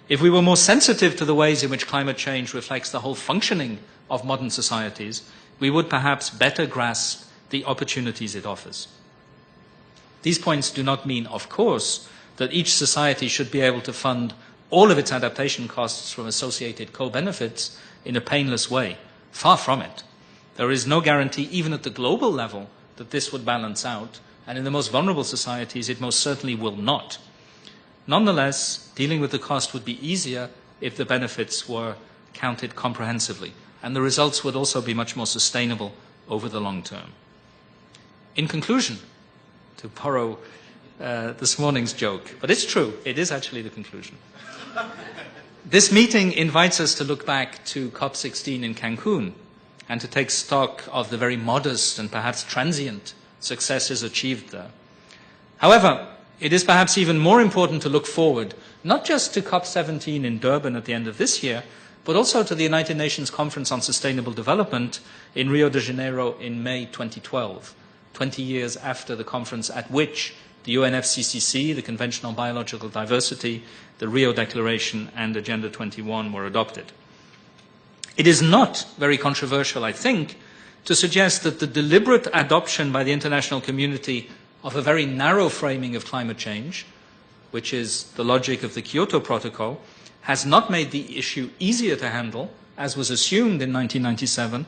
If we were more sensitive to the ways in which climate change reflects the whole functioning of modern societies, we would perhaps better grasp the opportunities it offers. These points do not mean, of course, that each society should be able to fund all of its adaptation costs from associated co-benefits in a painless way. Far from it. There is no guarantee, even at the global level, that this would balance out, and in the most vulnerable societies, it most certainly will not. Nonetheless, dealing with the cost would be easier if the benefits were counted comprehensively, and the results would also be much more sustainable over the long term. In conclusion, to borrow this morning's joke, but it's true, it is actually the conclusion. This meeting invites us to look back to COP16 in Cancun and to take stock of the very modest and perhaps transient successes achieved there. However, it is perhaps even more important to look forward, not just to COP17 in Durban at the end of this year, but also to the United Nations Conference on Sustainable Development in Rio de Janeiro in May 2012, 20 years after the conference at which the UNFCCC, the Convention on Biological Diversity, the Rio Declaration, and Agenda 21 were adopted. It is not very controversial, I think, to suggest that the deliberate adoption by the international community of a very narrow framing of climate change, which is the logic of the Kyoto Protocol, has not made the issue easier to handle, as was assumed in 1997,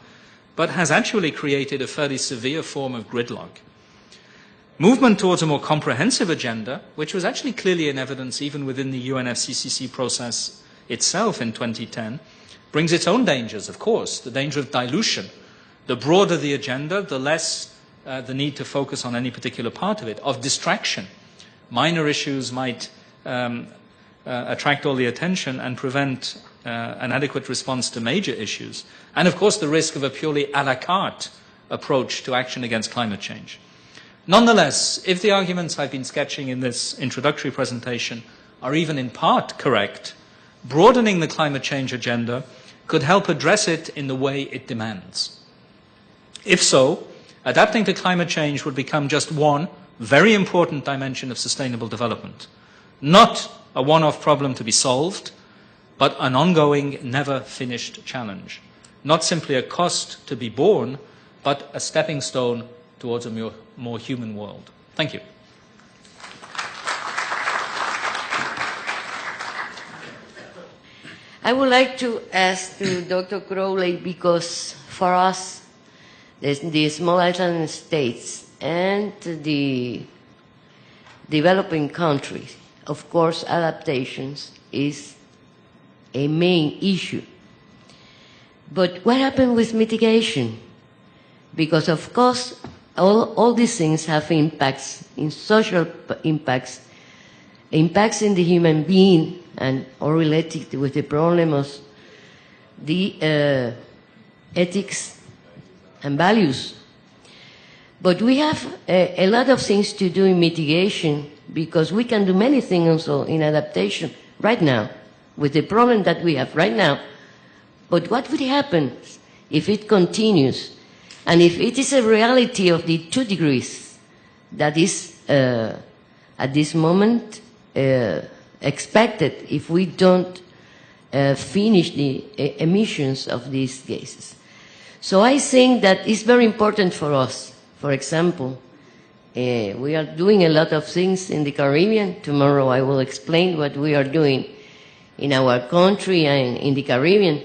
but has actually created a fairly severe form of gridlock. Movement towards a more comprehensive agenda, which was actually clearly in evidence even within the UNFCCC process itself in 2010, brings its own dangers, of course, the danger of dilution. The broader the agenda, the less the need to focus on any particular part of it, of distraction. Minor issues might attract all the attention and prevent an adequate response to major issues. And of course the risk of a purely a la carte approach to action against climate change. Nonetheless, if the arguments I've been sketching in this introductory presentation are even in part correct, broadening the climate change agenda could help address it in the way it demands. If so, adapting to climate change would become just one very important dimension of sustainable development. Not a one-off problem to be solved, but an ongoing, never-finished challenge. Not simply a cost to be borne, but a stepping stone towards a more human world. Thank you. I would like to ask to Dr. Crowley, because for us, the small island states and the developing countries, of course, adaptations is a main issue. But what happened with mitigation? Because, of course, all these things have impacts in social impacts, impacts in the human being, and all related with the problem of the ethics and values. But we have a lot of things to do in mitigation, because we can do many things also in adaptation right now, with the problem that we have right now. But what would happen if it continues? And if it is a reality of the 2 degrees that is at this moment expected if we don't finish the emissions of these gases. So I think that it's very important for us. For example, we are doing a lot of things in the Caribbean. Tomorrow I will explain what we are doing in our country and in the Caribbean.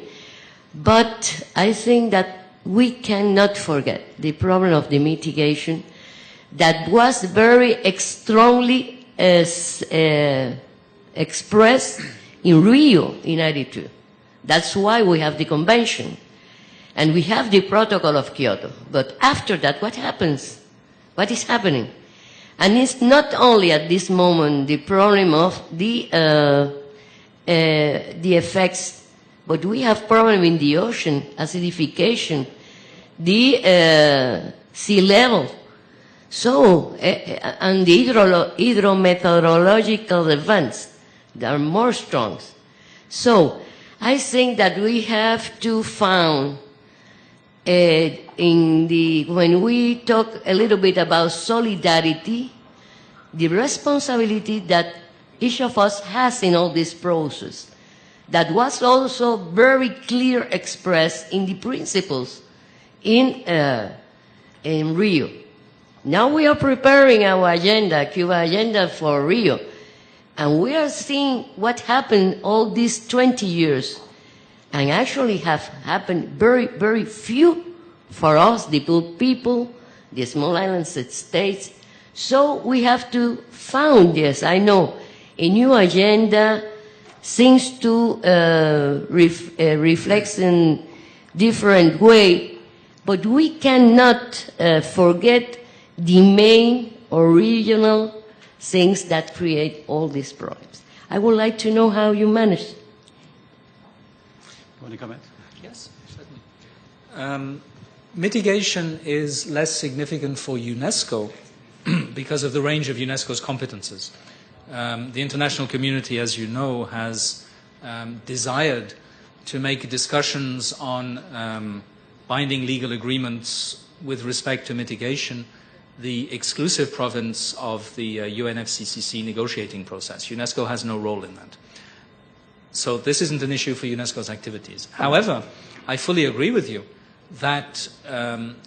But I think that we cannot forget the problem of the mitigation that was very strongly expressed in Rio in '92. That's why we have the convention. And we have the protocol of Kyoto. But after that, what happens? What is happening? And it's not only at this moment the problem of the effects, but we have problem in the ocean, acidification, the sea level. So, and the hydrometeorological events, they are more strong. So, I think that we have to find when we talk a little bit about solidarity, the responsibility that each of us has in all this process. that was also very clear expressed in the principles in Rio. Now we are preparing our agenda, Cuba agenda for Rio, and we are seeing what happened all these 20 years, and actually have happened very, very few for us, the poor people, the small island states. So we have to found, yes, I know, a new agenda seems to reflect in different way, but we cannot forget the main original things that create all these problems. I would like to know how you manage. You want to comment? Yes, certainly. Mitigation is less significant for UNESCO because of the range of UNESCO's competences. The international community, as you know, has desired to make discussions on binding legal agreements with respect to mitigation the exclusive province of the UNFCCC negotiating process. UNESCO has no role in that. So this isn't an issue for UNESCO's activities. However, I fully agree with you that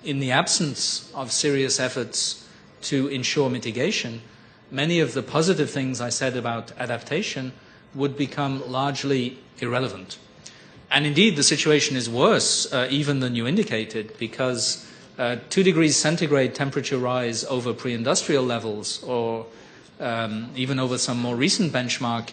in the absence of serious efforts to ensure mitigation, many of the positive things I said about adaptation would become largely irrelevant. And indeed, the situation is worse even than you indicated, because 2 degrees centigrade temperature rise over pre-industrial levels, or even over some more recent benchmark,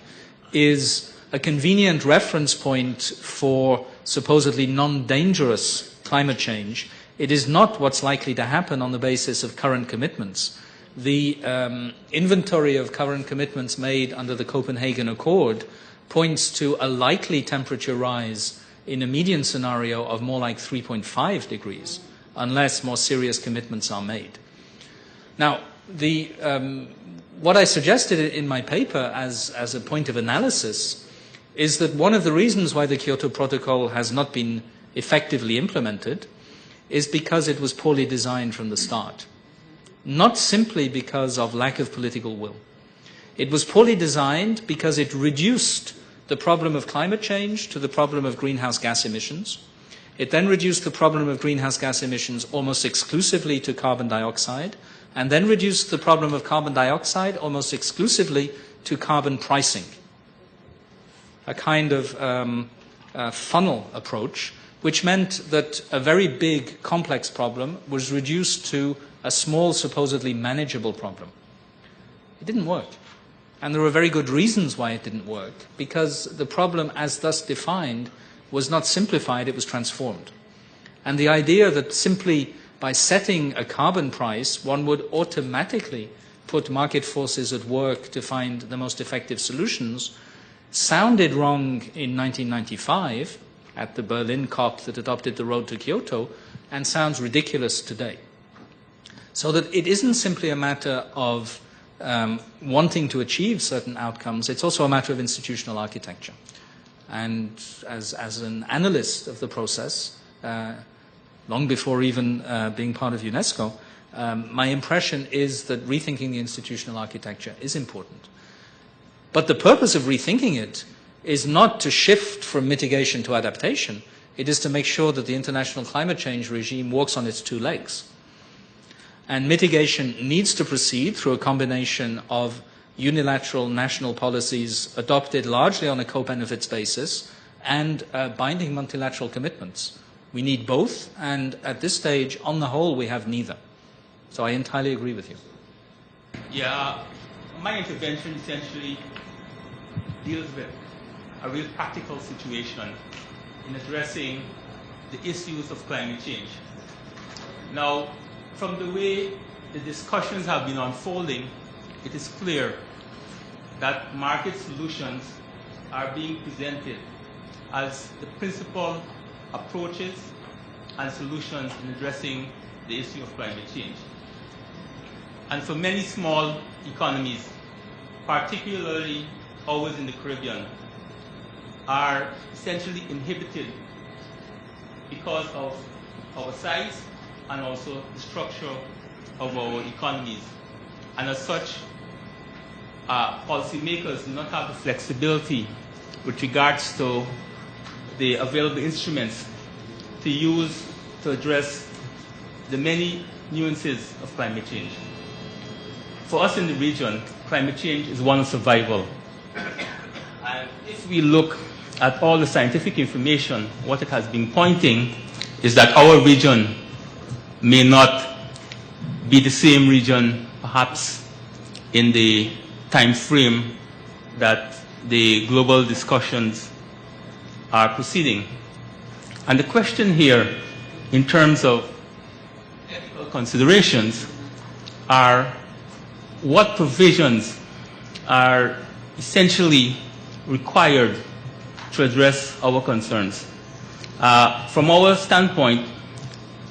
is a convenient reference point for supposedly non-dangerous climate change. It is not what's likely to happen on the basis of current commitments. The inventory of current commitments made under the Copenhagen Accord points to a likely temperature rise in a median scenario of more like 3.5 degrees, unless more serious commitments are made. Now, what I suggested in my paper as a point of analysis is that one of the reasons why the Kyoto Protocol has not been effectively implemented is because it was poorly designed from the start. Not simply because of lack of political will. It was poorly designed because it reduced the problem of climate change to the problem of greenhouse gas emissions. It then reduced the problem of greenhouse gas emissions almost exclusively to carbon dioxide, and then reduced the problem of carbon dioxide almost exclusively to carbon pricing. A kind of funnel approach, which meant that a very big, complex problem was reduced to a small, supposedly manageable problem. It didn't work. And there were very good reasons why it didn't work, because the problem as thus defined was not simplified, it was transformed. And the idea that simply by setting a carbon price, one would automatically put market forces at work to find the most effective solutions sounded wrong in 1995 at the Berlin COP that adopted the road to Kyoto, and sounds ridiculous today. So that it isn't simply a matter of wanting to achieve certain outcomes, it's also a matter of institutional architecture. And as an analyst of the process, long before even being part of UNESCO, my impression is that rethinking the institutional architecture is important. But the purpose of rethinking it is not to shift from mitigation to adaptation. It is to make sure that the international climate change regime walks on its 2 legs. And mitigation needs to proceed through a combination of unilateral national policies adopted largely on a co-benefits basis and binding multilateral commitments. We need both, and at this stage, on the whole, we have neither. So I entirely agree with you. Yeah, my intervention essentially deals with a real practical situation in addressing the issues of climate change. Now, from the way the discussions have been unfolding, it is clear that market solutions are being presented as the principal approaches and solutions in addressing the issue of climate change. And for many small economies, particularly ours in the Caribbean, are essentially inhibited because of our size and also the structure of our economies. And as such, policymakers do not have the flexibility with regards to the available instruments to use to address the many nuances of climate change. For us in the region, climate change is one of survival. And if we look at all the scientific information, what it has been pointing is that our region may not be the same region, perhaps, in the time frame that the global discussions are proceeding. And the question here, in terms of ethical considerations, are what provisions are essentially required to address our concerns. From our standpoint,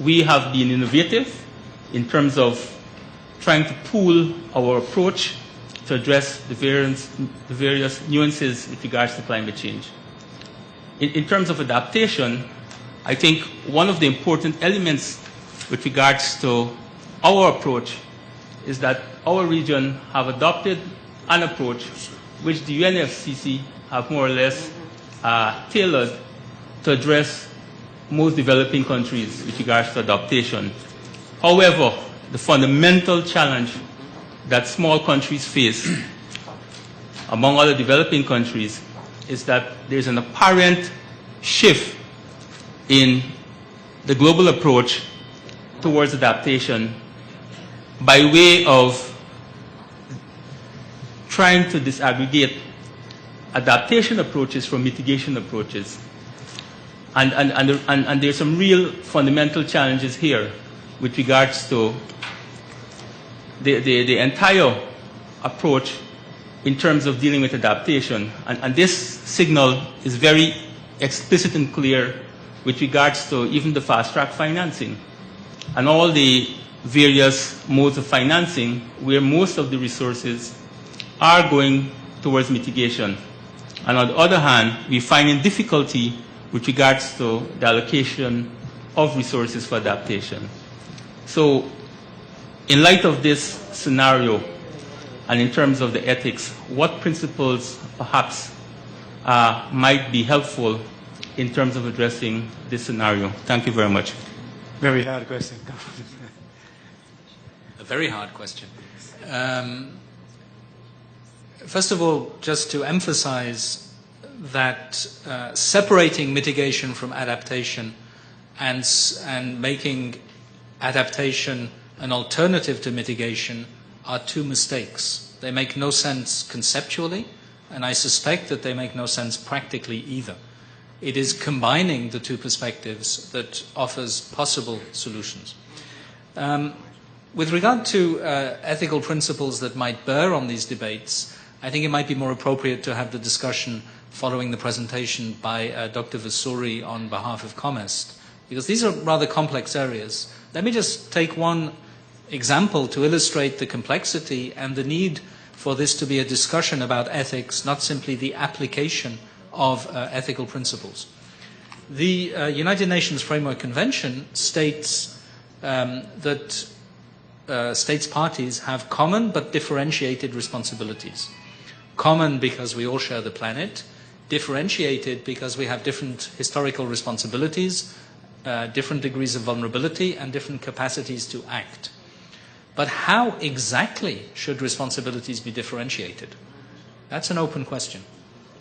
we have been innovative in terms of trying to pool our approach to address the various nuances with regards to climate change. In terms of adaptation, I think one of the important elements with regards to our approach is that our region have adopted an approach which the UNFCCC have more or less tailored to address most developing countries with regards to adaptation. However, the fundamental challenge that small countries face, among other developing countries, is that there's an apparent shift in the global approach towards adaptation by way of trying to disaggregate adaptation approaches from mitigation approaches. And there's some real fundamental challenges here with regards to the entire approach in terms of dealing with adaptation. And this signal is very explicit and clear with regards to even the fast-track financing and all the various modes of financing where most of the resources are going towards mitigation. And on the other hand, we find in difficulty with regards to the allocation of resources for adaptation. So, in light of this scenario, and in terms of the ethics, what principles perhaps might be helpful in terms of addressing this scenario? Thank you very much. Very hard question. A very hard question. First of all, just to emphasize that separating mitigation from adaptation and making adaptation an alternative to mitigation are two mistakes. They make no sense conceptually, and I suspect that they make no sense practically either. It is combining the two perspectives that offers possible solutions. With regard to ethical principles that might bear on these debates, I think it might be more appropriate to have the discussion following the presentation by Dr. Vasuri on behalf of COMEST, because these are rather complex areas. Let me just take one example to illustrate the complexity and the need for this to be a discussion about ethics, not simply the application of ethical principles. The United Nations Framework Convention states that states parties have common but differentiated responsibilities. Common because we all share the planet, differentiated because we have different historical responsibilities, different degrees of vulnerability, and different capacities to act. But how exactly should responsibilities be differentiated? That's an open question.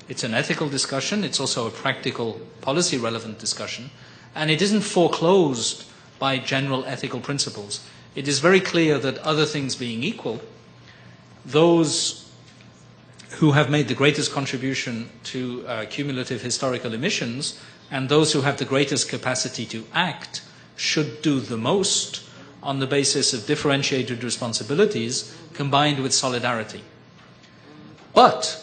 It's an ethical discussion, it's also a practical, policy-relevant discussion, and it isn't foreclosed by general ethical principles. It is very clear that, other things being equal, those who have made the greatest contribution to cumulative historical emissions and those who have the greatest capacity to act should do the most on the basis of differentiated responsibilities combined with solidarity. But,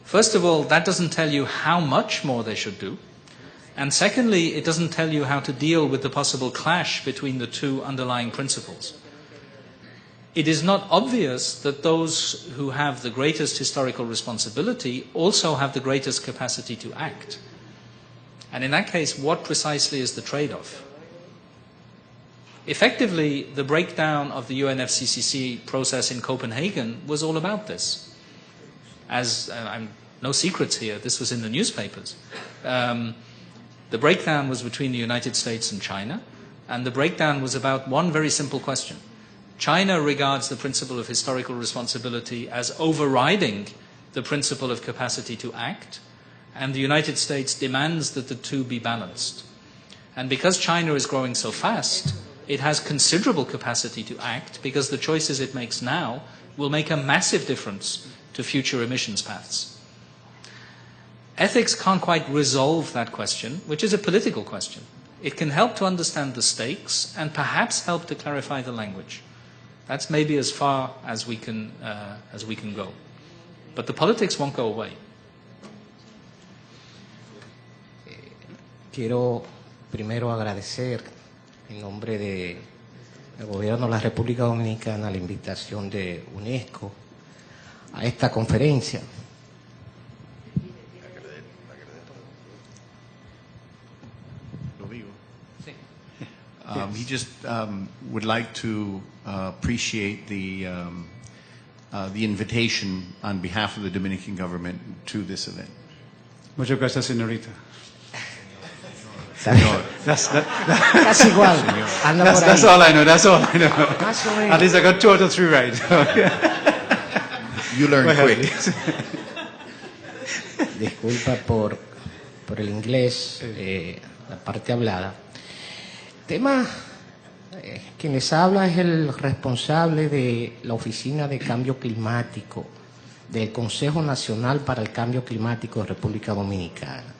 first of all, that doesn't tell you how much more they should do. And secondly, it doesn't tell you how to deal with the possible clash between the two underlying principles. It is not obvious that those who have the greatest historical responsibility also have the greatest capacity to act. And in that case, what precisely is the trade-off? Effectively, the breakdown of the UNFCCC process in Copenhagen was all about this. As I'm No secrets here. This was in the newspapers. The breakdown was between the United States and China, and the breakdown was about one very simple question. China regards the principle of historical responsibility as overriding the principle of capacity to act, and the United States demands that the two be balanced. And because China is growing so fast, it has considerable capacity to act because the choices it makes now will make a massive difference to future emissions paths. Ethics can't quite resolve that question, which is a political question. It can help to understand the stakes and perhaps help to clarify the language. That's maybe as far as we can go. But the politics won't go away. Quiero primero agradecer en nombre del Gobierno de la República Dominicana la invitación de UNESCO a esta conferencia. He just would like to appreciate the invitation on behalf of the Dominican government to this event. Muchas gracias, señorita. Casi igual. Anda por ahí. That's all I know. That's all I know. Más o menos. At least I got 2 out of 3 right. You learn Go ahead, quick. please. Disculpa por el inglés, la parte hablada. Tema, quien les habla es el responsable de la Oficina de Cambio Climático del Consejo Nacional para el Cambio Climático de República Dominicana.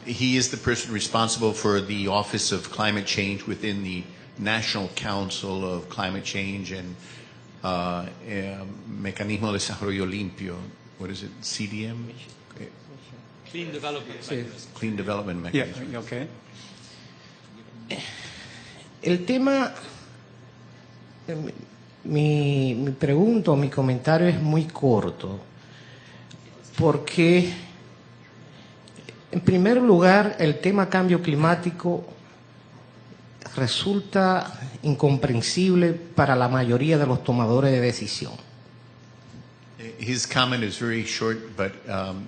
He is the person responsible for the Office of Climate Change within the National Council of Climate Change and Mecanismo de Desarrollo Limpio. What is it? CDM? Clean development mechanism. Clean Development Yeah, Mechanism. okay. El tema, mi pregunta o mi comentario es muy corto, porque en primer lugar el tema cambio climático resulta incomprensible para la mayoría de los tomadores de decisión. His comment is very short, but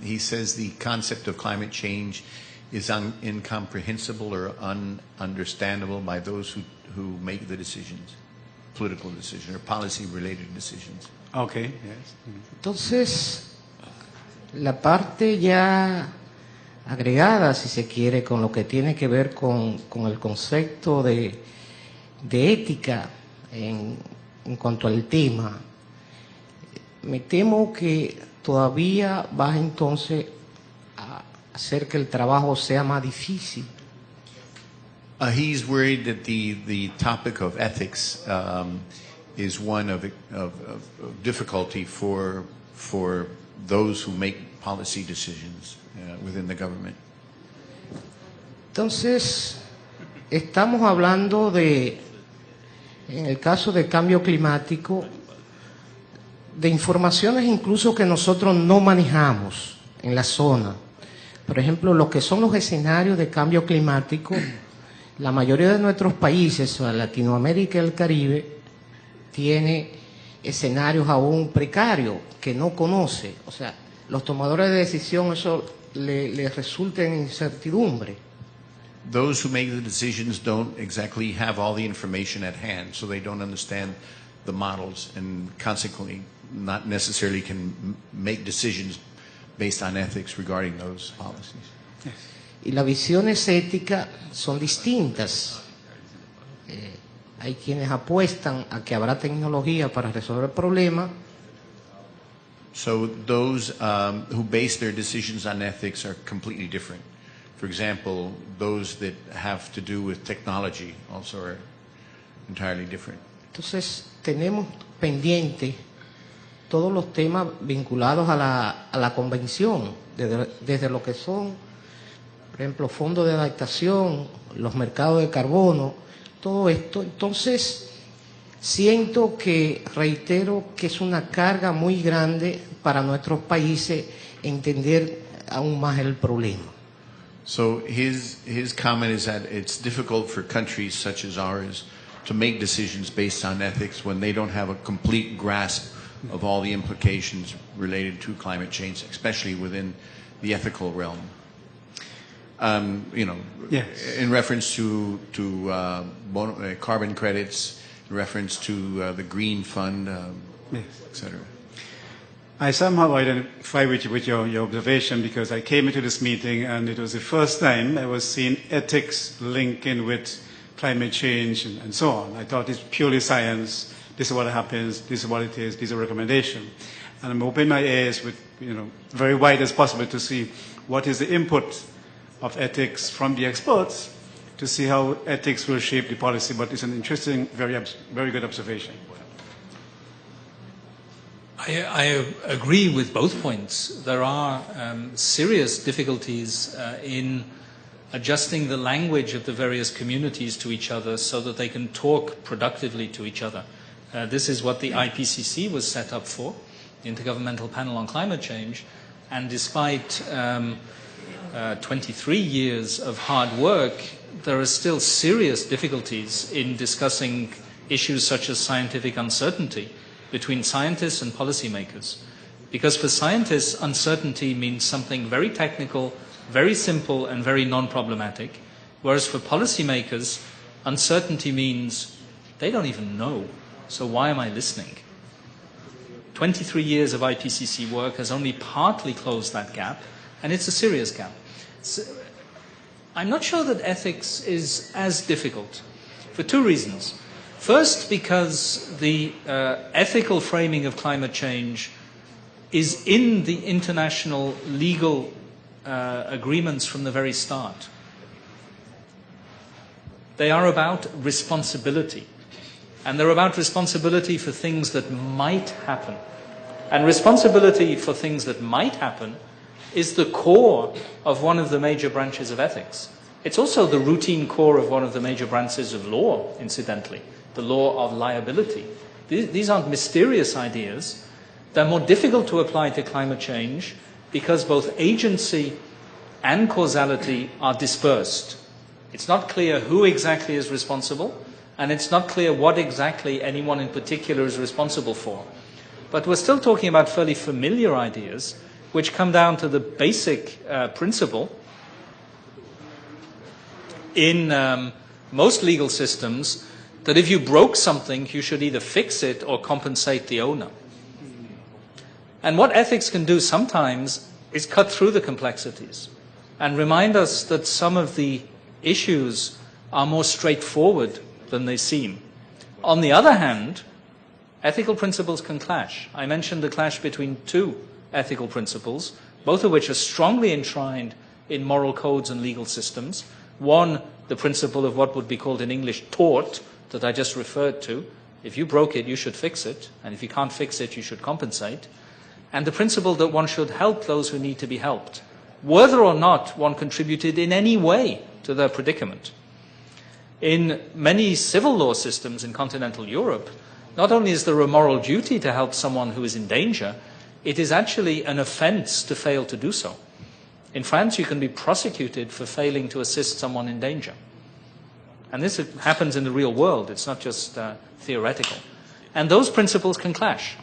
he says the concept of climate change is incomprehensible or ununderstandable by those who make the decisions, political decisions or policy-related decisions. Okay, yes. Entonces, la parte ya agregada, si se quiere, con lo que tiene que ver con el concepto de ética en cuanto al tema, me temo que todavía va entonces a hacer que el trabajo sea más difícil. He's worried that the topic of ethics is one of difficulty for those who make policy decisions within the government. Entonces, estamos hablando de, en el caso del cambio climático, de informaciones incluso que nosotros no manejamos en la zona. Por ejemplo, lo que son los escenarios de cambio climático, la mayoría de nuestros países, Latinoamérica y el Caribe, tiene escenarios aún precarios que no conoce. O sea, los tomadores de decisión eso le resulta en incertidumbre. Those who make the decisions don't exactly have all the information at hand, so they don't understand the models and consequently not necessarily can make decisions based on ethics regarding those policies. Y las visiones éticas son distintas. Hay quienes apuestan a que habrá tecnología para resolver el problema. So those who base their decisions on ethics are completely different. For example, those that have to do with technology also are entirely different. Entonces, tenemos pendiente todos los temas vinculados a la convención, desde lo que son, por ejemplo, fondos de adaptación, los mercados de carbono, todo esto. Entonces, siento que, reitero, que es una carga muy grande para nuestros países entender aún más el problema. So his comment is that it's difficult for countries such as ours to make decisions based on ethics when they don't have a complete grasp of all the implications related to climate change, especially within the ethical realm. Yes. In reference to carbon credits, in reference to the Green Fund, Yes. et cetera. I somehow identify with your observation because I came into this meeting and it was the first time I was seeing ethics linked in with climate change and so on. I thought it's purely science. This is what happens. This is what it is. This is a recommendation. And I'm opening my ears with, very wide as possible to see what is the input of ethics from the experts to see how ethics will shape the policy. But it's an interesting, very good observation. I agree with both points. There are serious difficulties in adjusting the language of the various communities to each other so that they can talk productively to each other. This is what the IPCC was set up for, the Intergovernmental Panel on Climate Change, and despite 23 years of hard work, there are still serious difficulties in discussing issues such as scientific uncertainty between scientists and policymakers. Because for scientists, uncertainty means something very technical, very simple, and very non-problematic, whereas for policymakers, uncertainty means they don't even know, so why am I listening? 23 years of IPCC work has only partly closed that gap, and it's a serious gap. So, I'm not sure that ethics is as difficult, for two reasons. First, because the ethical framing of climate change is in the international legal agreements from the very start. They are about responsibility. And they're about responsibility for things that might happen. And responsibility for things that might happen is the core of one of the major branches of ethics. It's also the routine core of one of the major branches of law, incidentally, the law of liability. These aren't mysterious ideas. They're more difficult to apply to climate change because both agency and causality are dispersed. It's not clear who exactly is responsible, and it's not clear what exactly anyone in particular is responsible for. But we're still talking about fairly familiar ideas, which come down to the basic principle in most legal systems that if you broke something, you should either fix it or compensate the owner. And what ethics can do sometimes is cut through the complexities and remind us that some of the issues are more straightforward than they seem. On the other hand, ethical principles can clash. I mentioned the clash between two ethical principles, both of which are strongly enshrined in moral codes and legal systems. One, the principle of what would be called in English tort, that I just referred to. If you broke it, you should fix it, and if you can't fix it, you should compensate. And the principle that one should help those who need to be helped, whether or not one contributed in any way to their predicament. In many civil law systems in continental Europe, not only is there a moral duty to help someone who is in danger, it is actually an offense to fail to do so. In France, you can be prosecuted for failing to assist someone in danger. And this happens in the real world. It's not just theoretical. And those principles can clash.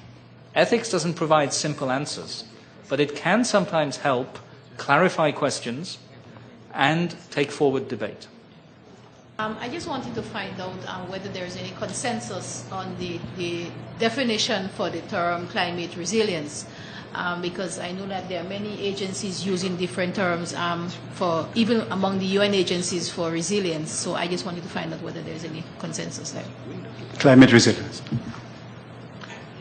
Ethics doesn't provide simple answers, but it can sometimes help clarify questions and take forward debate. I just wanted to find out whether there's any consensus on the definition for the term climate resilience, because I know that there are many agencies using different terms for even among the UN agencies for resilience. So I just wanted to find out whether there's any consensus there. Climate resilience.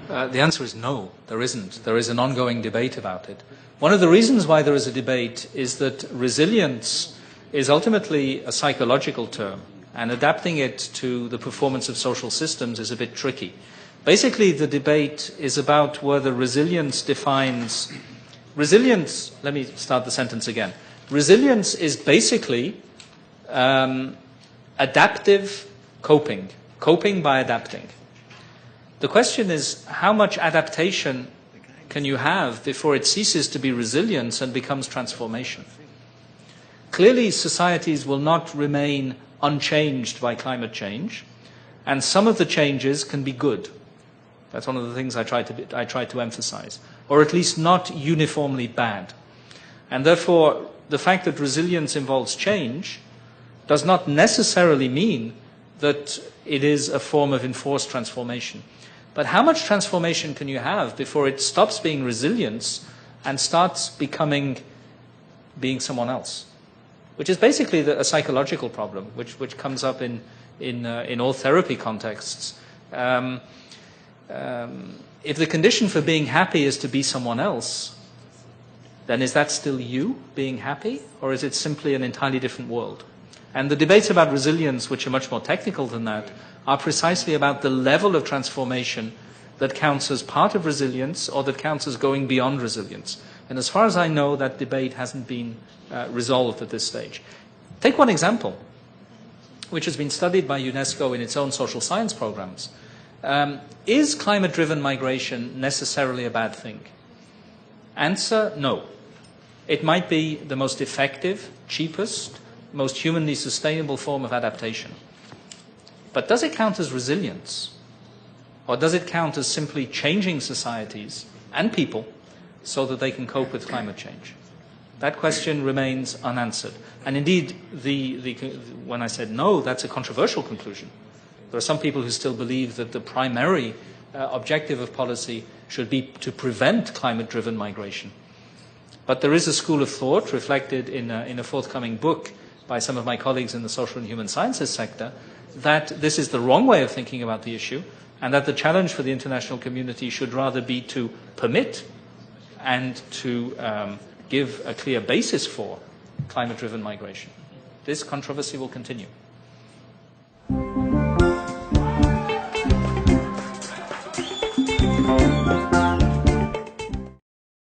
The answer is no, there isn't. There is an ongoing debate about it. One of the reasons why there is a debate is that resilience is ultimately a psychological term, and adapting it to the performance of social systems is a bit tricky. Basically, the debate is about whether resilience defines... Resilience, let me start the sentence again. Resilience is basically adaptive coping by adapting. The question is, how much adaptation can you have before it ceases to be resilience and becomes transformation? Clearly, societies will not remain unchanged by climate change, and some of the changes can be good. That's one of the things I try to emphasize, or at least not uniformly bad. And therefore, the fact that resilience involves change does not necessarily mean that it is a form of enforced transformation. But how much transformation can you have before it stops being resilience and starts being someone else? Which is basically a psychological problem, which comes up in all therapy contexts. If the condition for being happy is to be someone else, then is that still you being happy, or is it simply an entirely different world? And the debates about resilience, which are much more technical than that, are precisely about the level of transformation that counts as part of resilience or that counts as going beyond resilience. And as far as I know, that debate hasn't been resolved at this stage. Take one example, which has been studied by UNESCO in its own social science programs. Is climate-driven migration necessarily a bad thing? Answer, no. It might be the most effective, cheapest, most humanly sustainable form of adaptation. But does it count as resilience? Or does it count as simply changing societies and people so that they can cope with climate change? That question remains unanswered. And indeed, when I said no, that's a controversial conclusion. There are some people who still believe that the primary objective of policy should be to prevent climate-driven migration. But there is a school of thought reflected in a forthcoming book by some of my colleagues in the social and human sciences sector that this is the wrong way of thinking about the issue, and that the challenge for the international community should rather be to permit and to give a clear basis for climate-driven migration. This controversy will continue.